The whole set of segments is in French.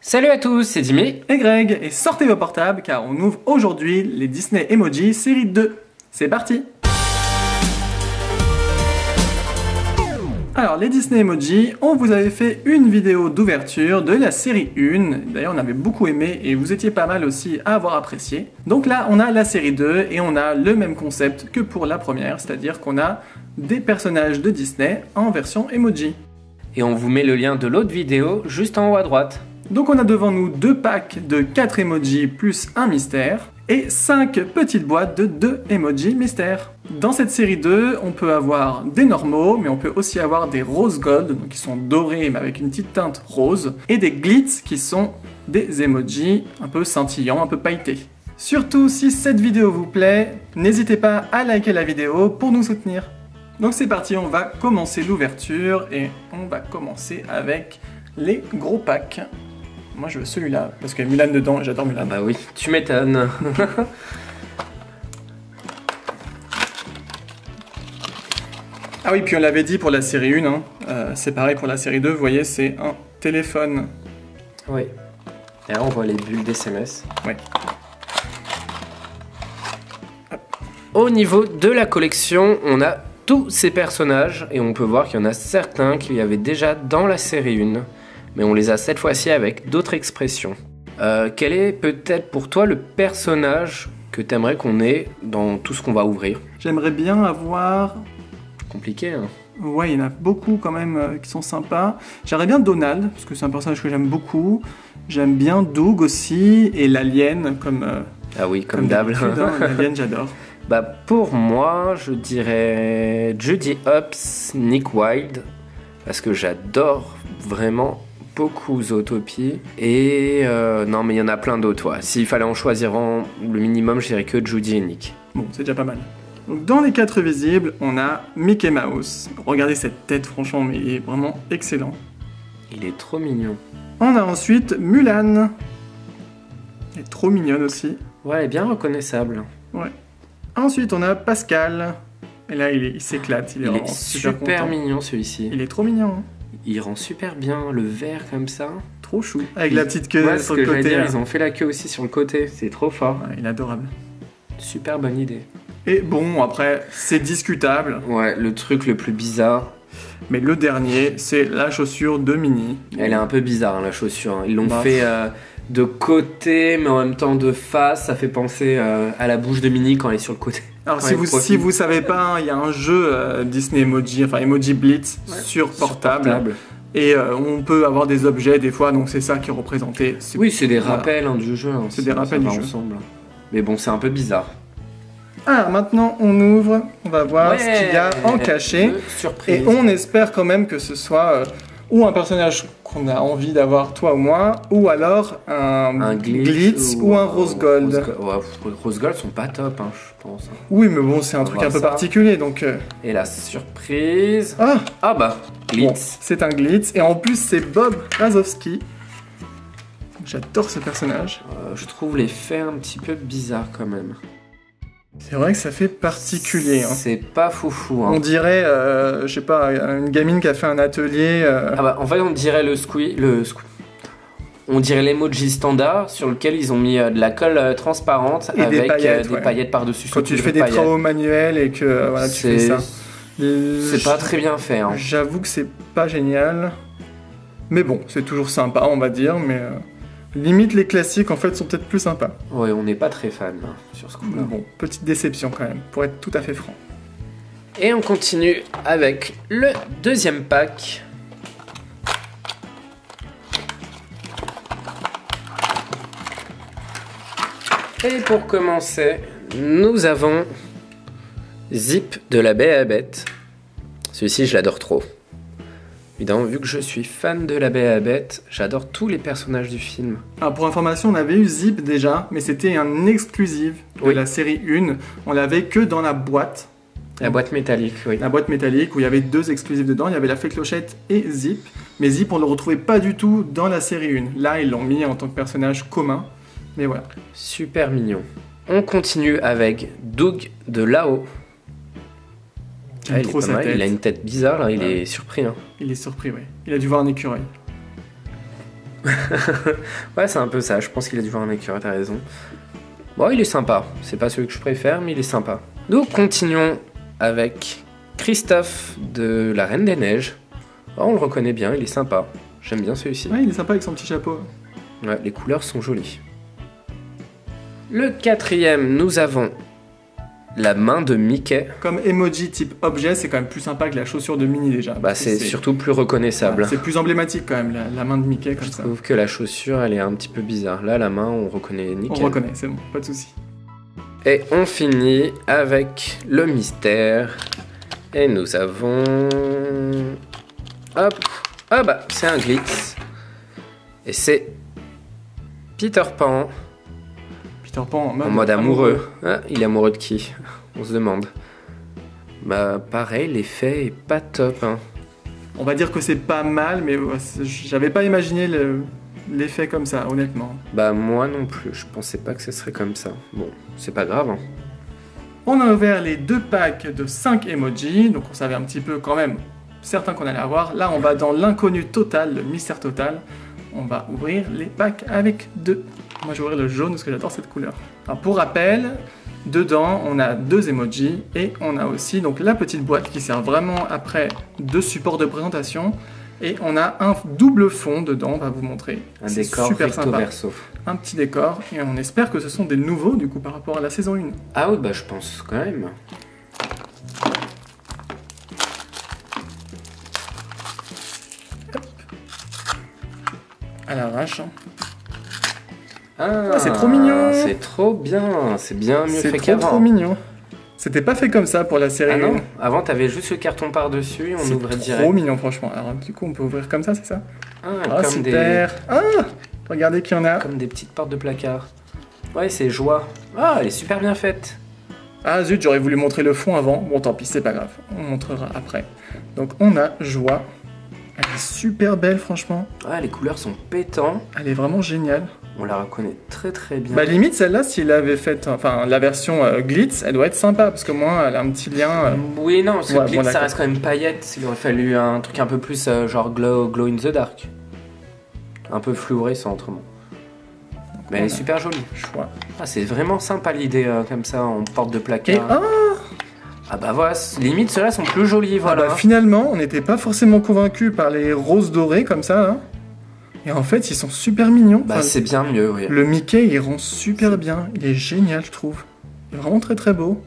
Salut à tous, c'est Jimmy et Greg, et sortez vos portables car on ouvre aujourd'hui les Disney Emoji série 2. C'est parti! Alors les Disney Emoji, on vous avait fait une vidéo d'ouverture de la série 1, d'ailleurs on avait beaucoup aimé et vous étiez pas mal aussi à avoir apprécié. Donc là on a la série 2 et on a le même concept que pour la première, c'est-à-dire qu'on a des personnages de Disney en version emoji. Et on vous met le lien de l'autre vidéo juste en haut à droite. Donc on a devant nous 2 packs de 4 emojis plus un mystère et 5 petites boîtes de 2 emojis mystères. Dans cette série 2, on peut avoir des normaux, mais on peut aussi avoir des rose gold, donc qui sont dorés mais avec une petite teinte rose, et des glitz qui sont des emojis un peu scintillants, un peu pailletés. Surtout si cette vidéo vous plaît, n'hésitez pas à liker la vidéo pour nous soutenir. Donc c'est parti, on va commencer l'ouverture et on va commencer avec les gros packs. Moi je veux celui-là, parce qu'il y a Mulan dedans et j'adore Mulan. Bah oui, tu m'étonnes. Ah oui, puis on l'avait dit pour la série 1, hein. C'est pareil pour la série 2, vous voyez, c'est un téléphone. Oui. Et là on voit les bulles d'SMS. Ouais. Au niveau de la collection, on a tous ces personnages et on peut voir qu'il y en a certains qu'il y avait déjà dans la série 1. Mais on les a cette fois-ci avec d'autres expressions. Quel est peut-être pour toi le personnage que t'aimerais qu'on ait dans tout ce qu'on va ouvrir? J'aimerais bien avoir... Compliqué, hein? Ouais, il y en a beaucoup quand même qui sont sympas. J'aimerais bien Donald, parce que c'est un personnage que j'aime beaucoup. J'aime bien Doug aussi, et l'alien, comme... Ah oui, comme d'hab. Hein, l'alien, j'adore. Bah pour moi, je dirais Judy Hopps, Nick Wilde, parce que j'adore vraiment beaucoup Zootopie, et non mais il y en a plein d'autres, ouais. S'il fallait en choisir le minimum, je dirais que Judy et Nick. Bon, c'est déjà pas mal. Donc, dans les 4 visibles, on a Mickey Mouse. Regardez cette tête, franchement, mais il est vraiment excellent. Il est trop mignon. On a ensuite Mulan. Elle est trop mignonne aussi. Ouais, elle est bien reconnaissable. Ouais. Ensuite, on a Pascal. Et là, il s'éclate. Il est super mignon celui-ci. Il est trop mignon. Hein. Il rend super bien le vert comme ça. Trop chou. Avec la petite queue sur le côté. Dire, ils ont fait la queue aussi sur le côté. C'est trop fort. Ouais, il est adorable. Super bonne idée. Et bon, après, c'est discutable. Ouais, le truc le plus bizarre. Mais le dernier, c'est la chaussure de Minnie. Elle est un peu bizarre, hein, la chaussure. Hein. Ils l'ont fait de côté, mais en même temps de face. Ça fait penser à la bouche de Minnie quand elle est sur le côté. Alors si vous savez pas, il y a un jeu Disney Emoji, enfin Emoji Blitz sur portable. Et on peut avoir des objets des fois, donc c'est ça qui est représenté. Oui, c'est des rappels du jeu. Hein, c'est des rappels du jeu. Ensemble. Mais bon, c'est un peu bizarre. Ah, maintenant on ouvre, on va voir ce qu'il y a en cachet. Et on espère quand même que ce soit ou un personnage qu'on a envie d'avoir, toi ou moi, ou alors un glitz ou un rose gold. Rose gold sont pas top, hein, je pense. Oui, mais bon, c'est un truc un peu particulier, donc... Et la surprise... Ah bah, glitz. Bon, c'est un glitz, et en plus c'est Bob Razowski. J'adore ce personnage. Je trouve les faits un petit peu bizarres quand même. C'est vrai que ça fait particulier. Hein. C'est pas foufou. Hein. On dirait, je sais pas, une gamine qui a fait un atelier. Ah bah, en fait, on dirait on dirait l'emoji standard sur lequel ils ont mis de la colle transparente et avec des paillettes par-dessus. Quand tu fais des travaux manuels et que voilà, tu fais ça. C'est pas très bien fait. Hein. J'avoue que c'est pas génial. Mais bon, c'est toujours sympa, on va dire, mais... Limite, les classiques, en fait, sont peut-être plus sympas. Ouais, on n'est pas très fan hein, sur ce coup-là. Bon, petite déception quand même, pour être tout à fait franc. Et on continue avec le deuxième pack. Et pour commencer, nous avons Zip de La Baie à Bête. Celui-ci, je l'adore trop. Évidemment, vu que je suis fan de La Baie à Bête, j'adore tous les personnages du film. Alors pour information, on avait eu Zip déjà, mais c'était un exclusif de la série 1. On l'avait que dans la boîte. La boîte métallique, oui. La boîte métallique où il y avait 2 exclusifs dedans. Il y avait la Fée Clochette et Zip. Mais Zip, on ne le retrouvait pas du tout dans la série 1. Là, ils l'ont mis en tant que personnage commun. Mais voilà. Super mignon. On continue avec Doug de là-haut. Il a une tête bizarre là, il est surpris. Hein. Il est surpris, oui. Il a dû voir un écureuil. Ouais, c'est un peu ça. Je pense qu'il a dû voir un écureuil, t'as raison. Bon, il est sympa. C'est pas celui que je préfère, mais il est sympa. Donc, continuons avec Christophe de la Reine des Neiges. Oh, on le reconnaît bien, il est sympa. J'aime bien celui-ci. Ouais, il est sympa avec son petit chapeau. Ouais, les couleurs sont jolies. Le quatrième, nous avons la main de Mickey. Comme emoji type objet, c'est quand même plus sympa que la chaussure de Minnie déjà. Bah, c'est surtout plus reconnaissable. C'est plus emblématique quand même, la main de Mickey comme ça. Je trouve que la chaussure, elle est un petit peu bizarre. Là, la main, on reconnaît nickel. On reconnaît, c'est bon, pas de souci. Et on finit avec le mystère. Et nous avons... Hop. Ah bah, c'est un glitz. Et c'est Peter Pan. Peter Pan En mode amoureux. Ah, il est amoureux de qui? On se demande. Bah pareil, l'effet est pas top. Hein. On va dire que c'est pas mal, mais j'avais pas imaginé l'effet comme ça, honnêtement. Bah moi non plus, je pensais pas que ce serait comme ça. Bon, c'est pas grave. Hein. On a ouvert les 2 packs de 5 emojis, donc on savait un petit peu quand même certains qu'on allait avoir. Là on va dans l'inconnu total, le mystère total. On va ouvrir les packs avec 2. Moi je vais ouvrir le jaune parce que j'adore cette couleur. Alors pour rappel, dedans on a 2 emojis et on a aussi donc la petite boîte qui sert vraiment après de support de présentation. Et on a un double fond dedans, on va vous montrer. Un décor super recto sympa. verso. Un petit décor et on espère que ce sont des nouveaux du coup par rapport à la saison 1. Ah oui, bah je pense quand même. À l'arrache. Ah, c'est trop mignon. C'est trop bien, c'est bien mieux fait C'est qu'avant. trop mignon. C'était pas fait comme ça pour la série. Ah non, avant t'avais juste le carton par-dessus et on ouvrait C'est direct. trop mignon franchement. Alors du coup on peut ouvrir comme ça, c'est ça? Ah, comme super. Ah, regardez qu'il y en a. Comme des petites portes de placard. Ouais, c'est joie. Ah, elle est super bien faite. Ah zut, j'aurais voulu montrer le fond avant. Bon tant pis, c'est pas grave. On montrera après. Donc on a joie. Elle est super belle franchement. Ah, les couleurs sont pétantes. Elle est vraiment géniale. On la reconnaît très très bien. Bah limite celle-là, s'il avait fait, enfin la version glitz, elle doit être sympa parce que moi, elle a un petit lien. Oui, non, ce ouais, glitz, bon, ça reste quand même paillettes. Il aurait fallu un truc un peu plus genre glow in the dark. Un peu fluorescent autrement. Mais elle est super jolie. Choix. Ah, c'est vraiment sympa l'idée comme ça en porte de placard. Et Ah bah voilà, limite ceux-là sont plus jolis, voilà. bah, finalement, on n'était pas forcément convaincus par les roses dorées comme ça. Hein. Et en fait, ils sont super mignons. Bah c'est bien mieux, oui. Le Mickey, il rend super bien. Il est génial, je trouve. Il est vraiment très très beau.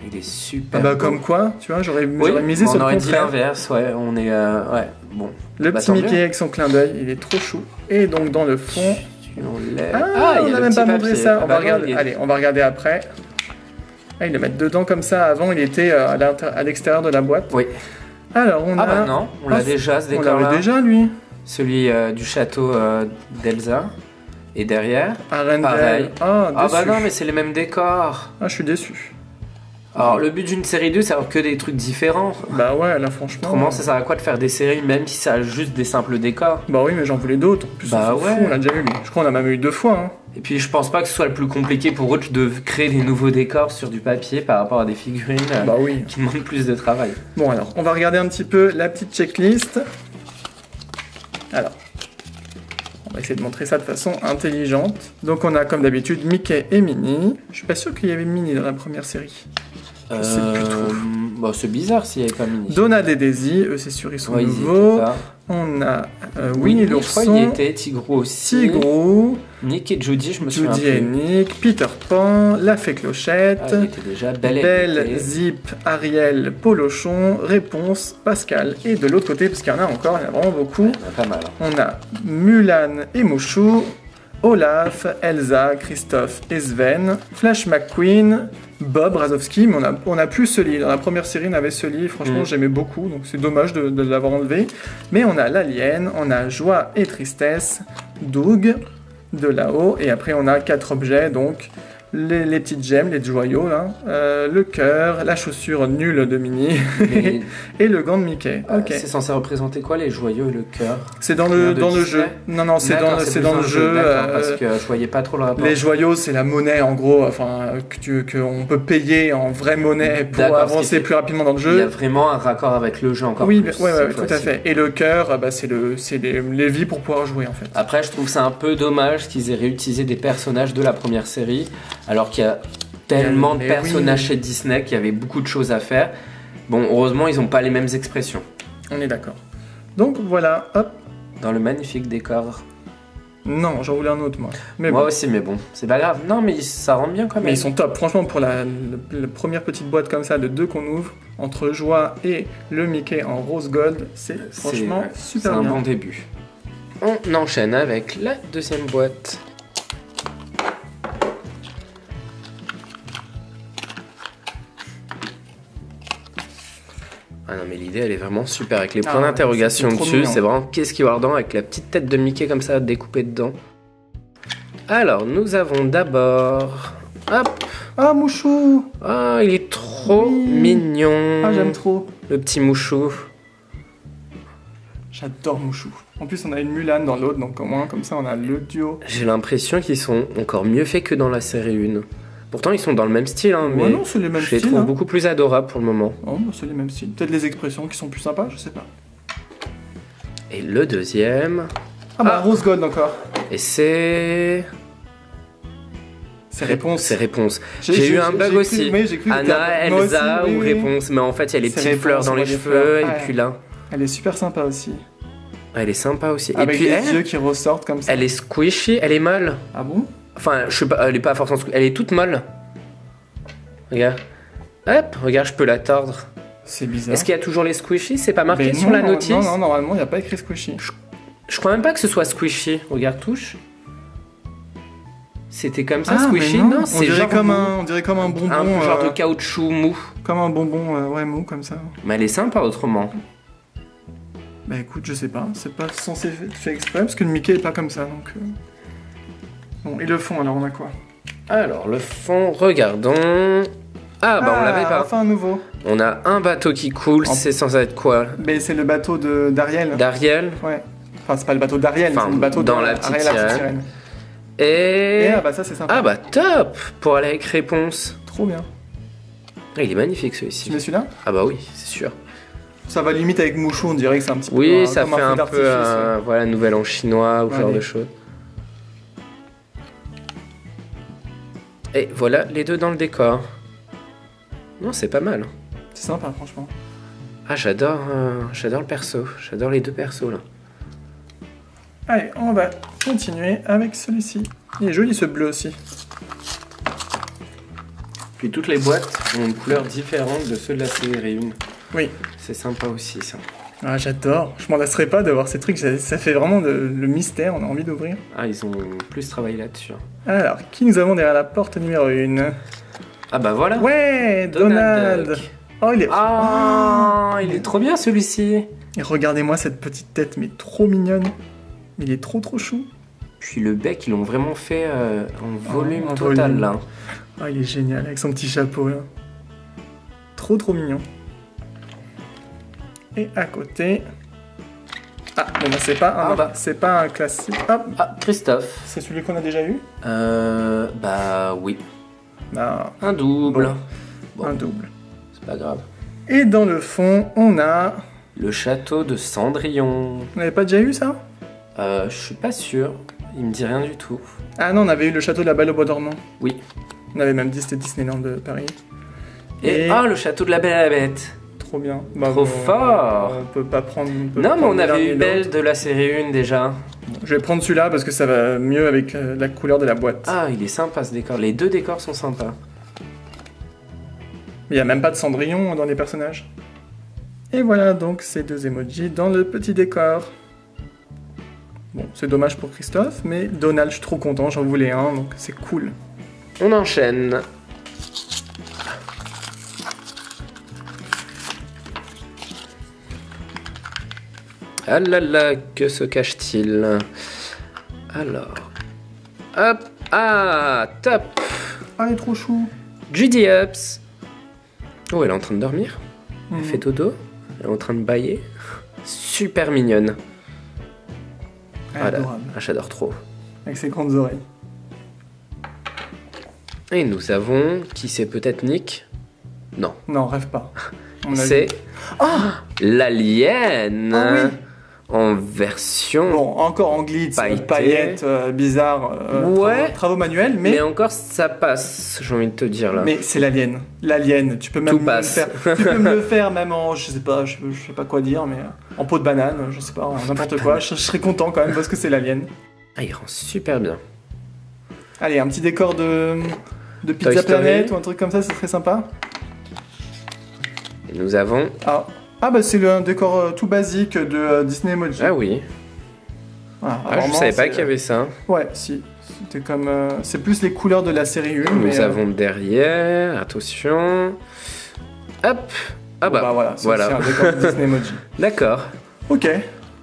Il est super Ah bah beau. comme quoi, tu vois, j'aurais misé on sur le aurait dit contraire. l'inverse, ouais, on est... ouais, bon. Le Bah, petit tant Mickey mieux. avec son clin d'œil, il est trop chou. Et donc dans le fond... On lève. Ah, il y on a n'a le même petit pas montré papier. ça. Ah On bah va non, regarder. il est- Allez, on va regarder après. Ah, ils le mettent dedans comme ça. Avant, il était à l'extérieur de la boîte. Oui. Alors, on a... Ah bah non, on l'a déjà ce On décor-là. l'avait déjà, lui. Celui du château d'Elsa. Et derrière, Arendelle. pareil. Ah, Ah bah déçu. non, mais c'est les mêmes décors. Ah, je suis déçu. Alors le but d'une série 2, c'est d'avoir que des trucs différents. Bah ouais, là, franchement... Autrement, ça sert à quoi de faire des séries, même si ça a juste des simples décors? Bah oui, mais j'en voulais d'autres. En plus, Bah on s'en ouais. fout, on l'a déjà eu, lui. Je crois qu'on a même eu 2 fois. Hein. Et puis je pense pas que ce soit le plus compliqué pour eux de créer des nouveaux décors sur du papier par rapport à des figurines Bah oui. qui demandent plus de travail. Bon, alors, on va regarder un petit peu la petite checklist. Alors, on va essayer de montrer ça de façon intelligente. Donc, on a comme d'habitude Mickey et Minnie. Je suis pas sûr qu'il y avait Minnie dans la première série. Je sais plus trop. Bah, c'est bizarre s'il n'y avait pas Minnie. Donald et Daisy, eux, c'est sûr, ils sont Ouais, ils y nouveaux. étaient pas. On a Je Winnie crois qu'il y l'ourson, était, Tigrou aussi. Tigrou, Nick et Judy, je me souviens Judy et plus. Nick, Peter Pan, La Fée Clochette, Ah, il était déjà Belle et Belle, Bête. Zip, Ariel, Polochon, Réponse, Pascal. Et de l'autre côté, parce qu'il y en a encore, il y en a vraiment beaucoup, Il y en a pas mal. Hein. on a Mulan et Mouchou, Olaf, Elsa, Christophe et Sven, Flash McQueen, Bob Razowski, mais on a plus Sully. Dans la première série, on avait Sully, franchement, j'aimais beaucoup, donc c'est dommage de l'avoir enlevé. Mais on a l'Alien, on a Joie et Tristesse, Doug, de là-haut, et après on a 4 objets, donc les petites gemmes, les joyaux, là, le cœur, la chaussure nulle de Minnie Mais et le gant de Mickey. Ok. c'est censé représenter quoi, les joyaux et le cœur? C'est dans le Disney jeu. Non, c'est D'accord, dans plus le jeu. D'accord, parce que je voyais pas trop le rapport. Les joyaux, c'est la monnaie en gros, enfin qu'on peut payer en vraie monnaie pour D'accord, avancer plus rapidement dans le Il y a jeu. vraiment un raccord avec le jeu encore Oui, plus. ouais, cette tout à fois-ci. fait. Et le cœur, c'est les vies pour pouvoir jouer en fait. Après, je trouve ça un peu dommage qu'ils aient réutilisé des personnages de la première série, alors qu'il y a tellement de Mais personnages oui. chez Disney qu'il y avait beaucoup de choses à faire. Bon, heureusement, ils n'ont pas les mêmes expressions On est d'accord. Donc voilà, hop. dans le magnifique décor. Non, j'en voulais un autre moi. Mais Moi bon. aussi, mais bon, c'est pas grave. Non, mais ça rend bien quand même. Mais ils sont top, franchement, pour la première petite boîte comme ça de 2 qu'on ouvre, entre Joie et le Mickey en rose gold, c'est franchement C'est super un bien. bon début. On enchaîne avec la deuxième boîte. Ah non, mais l'idée elle est vraiment super avec les points ouais, d'interrogation c'est trop dessus. mignon. C'est vraiment qu'est-ce qu'il va y avoir dedans avec la petite tête de Mickey comme ça découpée dedans. Alors, nous avons d'abord. Hop! Ah, Mouchou. Ah, il est trop Oui. mignon. Ah, j'aime trop. Le petit mouchou. J'adore Mouchou. En plus, on a une Mulan dans l'autre, donc au moins, comme ça, on a le duo. J'ai l'impression qu'ils sont encore mieux faits que dans la série 1. Pourtant, ils sont dans le même style, hein, mais Ouais, non, c'est les mêmes je les styles. trouve Hein. beaucoup plus adorables pour le moment. Oh, c'est les mêmes styles. Peut-être les expressions qui sont plus sympas, je sais pas. Et le deuxième. Ah, bah, Ah. rose gold encore. Et c'est. C'est réponse. C'est réponse. J'ai eu un bug cru- aussi. Oui, j'ai cru que Anna, t'as- moi aussi, Elsa oui, ou oui. réponse. Mais en fait, il y a les C'est petites réponse, fleurs dans on les voit les cheveux. fleurs. Et Ouais. puis là. Elle est super sympa aussi. Elle est sympa aussi. Avec et puis les elle, yeux qui ressortent comme ça. elle est squishy, elle est molle. Ah bon? Enfin, je sais pas, elle est pas forcément squishy, elle est toute molle. Regarde. Hop, regarde, je peux la tordre. C'est bizarre. Est-ce qu'il y a toujours les squishy? C'est pas marqué Mais sur non, la notice? Non, normalement, il n'y a pas écrit squishy. Je crois même pas que ce soit squishy. Regarde, touche. C'était comme ça, Ah, squishy? mais Non, on c'est dirait genre comme mou. on dirait comme un bonbon. Un genre de caoutchouc mou. Comme un bonbon, ouais, mou, comme ça. Mais elle est sympa autrement. Bah écoute, je sais pas. C'est pas censé fait exprès, parce que le Mickey est pas comme ça, donc... Bon, et le fond, alors on a quoi? Alors, le fond, regardons. Ah, bah on l'avait pas. Enfin un nouveau. On a un bateau qui coule, En- c'est censé être quoi? Mais c'est le bateau d'Ariel. D'Ariel. Ouais. Enfin, c'est pas le bateau d'Ariel, Enfin, c'est le bateau dans de la petite Ariel, la petite sirène. sirène. Et. Et ah bah ça c'est sympa. Ah, bah top! Pour aller avec réponse. Trop bien. Ah, il est magnifique Tu celui-ci. mets celui-là? Ah, bah oui, c'est sûr. Ça va limite avec Mouchou, on dirait que c'est un petit peu... Oui, ça comme fait feu un d'artifice, peu ouais. voilà, nouvel an chinois ou ce genre Allez. de choses. Et voilà les deux dans le décor. Non, c'est pas mal. C'est sympa, franchement. Ah, j'adore le perso. J'adore les deux persos là. Allez, on va continuer avec celui-ci. Il est joli ce bleu aussi. Puis toutes les boîtes ont une couleur différente de ceux de la série 1. Oui. C'est sympa aussi ça. Ah, j'adore. Je m'en lasserai pas de voir ces trucs. Ça fait vraiment le mystère, on a envie d'ouvrir. Ah, ils ont plus travaillé là-dessus. Alors, qui nous avons derrière la porte numéro 1? Ah bah voilà. Ouais, Donald. Duck. Oh, il est... Ah, il est trop bien celui-ci. Et regardez-moi cette petite tête, mais trop mignonne. Il est trop chou. Puis le bec, ils l'ont vraiment fait en volume en total volume. là. Ah, il est génial, avec son petit chapeau, là. Trop mignon. Et à côté... Ah, bon bah c'est pas un classique. Hop, Ah, Christophe. c'est celui qu'on a déjà eu. Bah oui. Ah, Un double. Bon. Bon, Un double. c'est pas grave. Et dans le fond, on a... Le château de Cendrillon. On n'avait pas déjà eu ça? Je suis pas sûr. Il me dit rien du tout. Ah non, on avait eu le château de la Belle au Bois dormant. Oui. On avait même dit c'était Disneyland de Paris. Et ah, le château de la Belle et la Bête. Trop bien. Trop fort. On peut pas prendre... Non, mais on avait eu Belle de la série 1 déjà. Je vais prendre celui-là parce que ça va mieux avec la couleur de la boîte. Ah, il est sympa ce décor. Les deux décors sont sympas. Il n'y a même pas de Cendrillon dans les personnages. Et voilà donc ces deux emojis dans le petit décor. Bon, c'est dommage pour Christophe, mais Donald, je suis trop content, j'en voulais un, donc c'est cool. On enchaîne. Ah là là, que se cache-t-il? Alors, hop, ah, top. Ah, elle est trop chou. Judy Hopps. Oh, elle est en train de dormir. Elle Mhm. fait dodo. Elle est en train de bâiller. Super mignonne. Elle est Voilà. adorable. Ah, j'adore trop. Avec ses grandes oreilles. Et nous avons, qui c'est peut-être Nick? Non, Non, rêve pas. On a c'est vu. Ah l'alien Ah oui. en version. Bon, encore en glitz, Pailleté. paillettes, bizarre, Ouais. travaux manuels, mais... mais encore ça passe, j'ai envie de te dire là. mais c'est l'alien. L'alien, tu peux même Tout me le passe. faire. Tu peux me le faire même en, je sais pas quoi dire, mais en peau de banane, je sais pas, en n'importe quoi. Je serais content quand même parce que c'est l'alien. Ah, il rend super bien. Allez, un petit décor de Pizza Toy Story. Planet ou un truc comme ça, ce serait sympa. Et nous avons. Ah bah c'est un décor tout basique de Disney Emoji. Ah oui. Voilà, Ah, je vraiment, savais pas c'est- qu'il y avait ça. Ouais, si. C'était comme. C'est plus les couleurs de la série 1, mais. Nous avons derrière, attention. Hop. Ah bah, voilà, c'est voilà. aussi un décor de Disney Emoji. D'accord. Ok.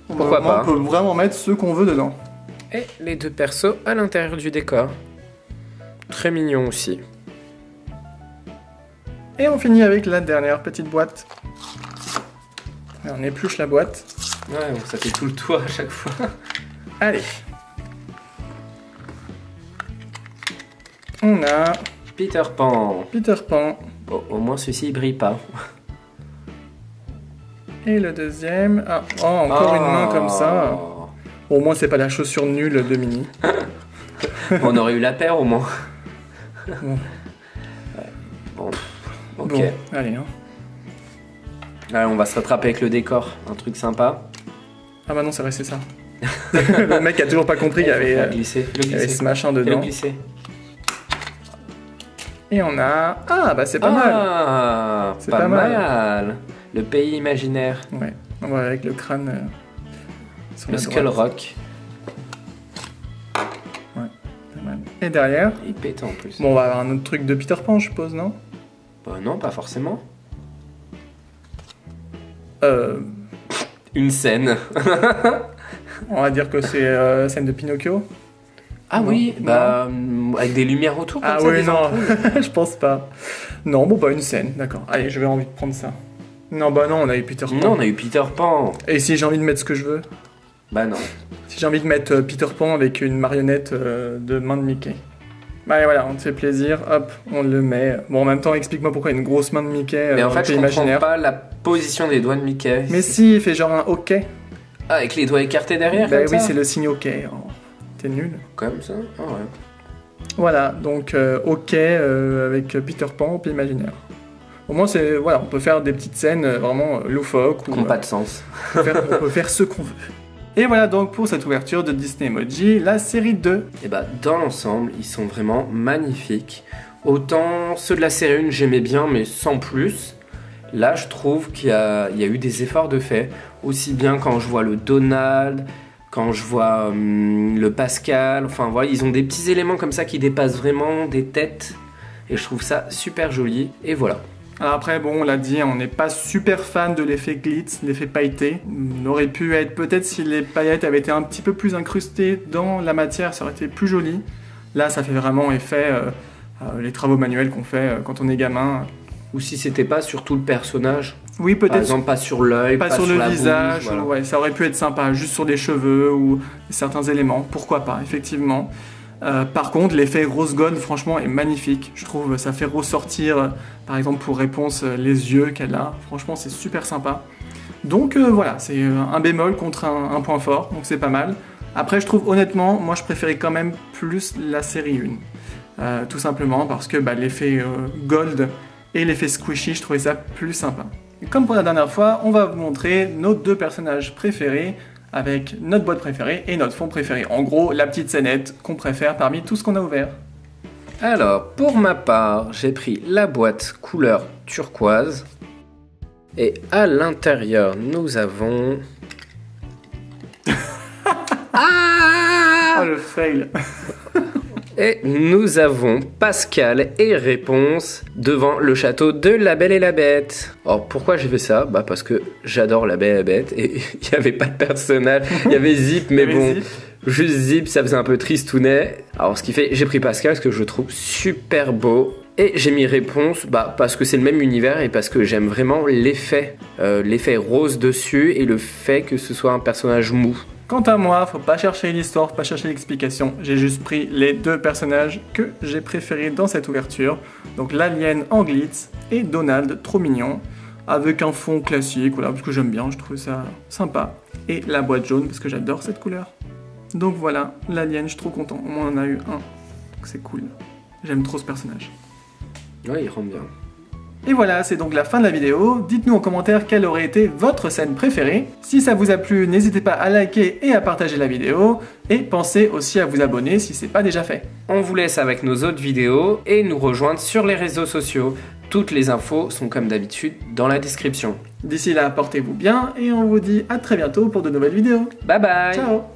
Pourquoi Vraiment, pas. On peut vraiment mettre ce qu'on veut dedans. Et les deux persos à l'intérieur du décor. Très mignon aussi. Et on finit avec la dernière petite boîte. Et on épluche la boîte. Ouais, donc ça fait tout le tour à chaque fois. Allez. On a Peter Pan. Peter Pan. Bon, au moins celui-ci il brille pas. Et le deuxième. Ah, oh, encore une main comme ça. Bon, au moins, c'est pas la chaussure nulle de Minnie. On aurait eu la paire au moins. Bon. Ouais. Bon. Ok. Bon, allez. Hein. Allez, on va se rattraper avec le décor. Un truc sympa. Ah bah non, c'est resté ça. Le mec a toujours pas compris qu'il y avait, Fais-le glisser. Fais-le il y avait glisser. ce machin Fais-le dedans. glisser. Et on a... Ah bah c'est pas mal. Ah, C'est pas, pas mal. mal. Le pays imaginaire. Ouais, on va avec le crâne sur Le la Skull droite. Rock. Pas mal. Et derrière, Il pète en plus. bon, on va avoir un autre truc de Peter Pan, je suppose, non? Bah non, pas forcément. Une scène. On va dire que c'est scène de Pinocchio. Ah Non, oui, non. bah avec des lumières autour comme Ah ça, oui, des non, ampoules. je pense pas. Non, bon, bah une scène, d'accord. Allez, j'avais envie de prendre ça. Non, bah non, on a eu Peter Pan. Non, on a eu Peter Pan. Et si j'ai envie de mettre ce que je veux? Bah non. Si j'ai envie de mettre Peter Pan avec une marionnette de main de Mickey. Bah et voilà, on te fait plaisir, hop, on le met. Bon, en même temps, explique-moi pourquoi il y a une grosse main de Mickey Mais en dans fait, le je pays comprends imaginaire. pas la position des doigts de Mickey. Mais si, il fait genre un OK. Ah, avec les doigts écartés derrière Bah comme oui, ça c'est le signe OK. Oh, t'es nul. Comme ça. Ah ouais. Voilà, donc OK avec Peter Pan au pays imaginaire. Au moins, c'est voilà, on peut faire des petites scènes vraiment loufoques. Qui n'ont pas de sens. on peut faire ce qu'on veut. Et voilà donc pour cette ouverture de Disney Emoji, la série 2. Et bah dans l'ensemble, ils sont vraiment magnifiques. Autant ceux de la série 1 j'aimais bien, mais sans plus. Là, je trouve qu'il y a eu des efforts de fait. Aussi bien quand je vois le Donald, quand je vois le Pascal. Enfin voilà, ils ont des petits éléments comme ça qui dépassent vraiment des têtes. Et je trouve ça super joli. Et voilà. Alors après, bon, on l'a dit, on n'est pas super fan de l'effet glitz, l'effet pailleté. On aurait pu être, peut-être si les paillettes avaient été un petit peu plus incrustées dans la matière, ça aurait été plus joli. Là, ça fait vraiment effet les travaux manuels qu'on fait quand on est gamin. Ou si c'était pas sur tout le personnage. Oui, Par peut-être exemple, pas sur l'œil, pas sur le la visage, bouche, voilà. ouais, ça aurait pu être sympa, juste sur des cheveux ou certains éléments, pourquoi pas, effectivement. Par contre, l'effet rose gold, franchement, est magnifique. Je trouve ça fait ressortir, par exemple, pour réponse, les yeux qu'elle a. Franchement, c'est super sympa. Donc voilà, c'est un bémol contre un point fort, donc c'est pas mal. Après, je trouve honnêtement, moi, je préférais quand même plus la série 1. Tout simplement parce que l'effet gold et l'effet squishy, je trouvais ça plus sympa. Et comme pour la dernière fois, on va vous montrer nos deux personnages préférés avec notre boîte préférée et notre fond préféré. En gros, la petite scénette qu'on préfère parmi tout ce qu'on a ouvert. Alors, pour ma part, j'ai pris la boîte couleur turquoise. Et à l'intérieur, nous avons... Ah, le fail. Et nous avons Pascal et Réponse devant le château de La Belle et la Bête. Alors pourquoi j'ai fait ça? Parce que j'adore La Belle et la Bête et il n'y avait pas de personnage. Il y avait Zip, mais Il y avait bon, Zip. Juste Zip, ça faisait un peu tristounet. Alors ce qui fait, j'ai pris Pascal parce que je le trouve super beau. Et j'ai mis Réponse parce que c'est le même univers et parce que j'aime vraiment l'effet rose dessus et le fait que ce soit un personnage mou. Quant à moi, faut pas chercher l'histoire, faut pas chercher l'explication. J'ai juste pris les deux personnages que j'ai préférés dans cette ouverture. Donc l'alien en glitz et Donald, trop mignon, avec un fond classique, voilà, parce que j'aime bien, je trouve ça sympa. Et la boîte jaune, parce que j'adore cette couleur. Donc voilà, l'alien, je suis trop content. Au moins on en a eu un, donc c'est cool. J'aime trop ce personnage. Ouais, il rend bien. Et voilà, c'est donc la fin de la vidéo. Dites-nous en commentaire quelle aurait été votre scène préférée. Si ça vous a plu, n'hésitez pas à liker et à partager la vidéo. Et pensez aussi à vous abonner si c'est pas déjà fait. On vous laisse avec nos autres vidéos et nous rejoindre sur les réseaux sociaux. Toutes les infos sont comme d'habitude dans la description. D'ici là, portez-vous bien et on vous dit à très bientôt pour de nouvelles vidéos. Bye bye. Ciao.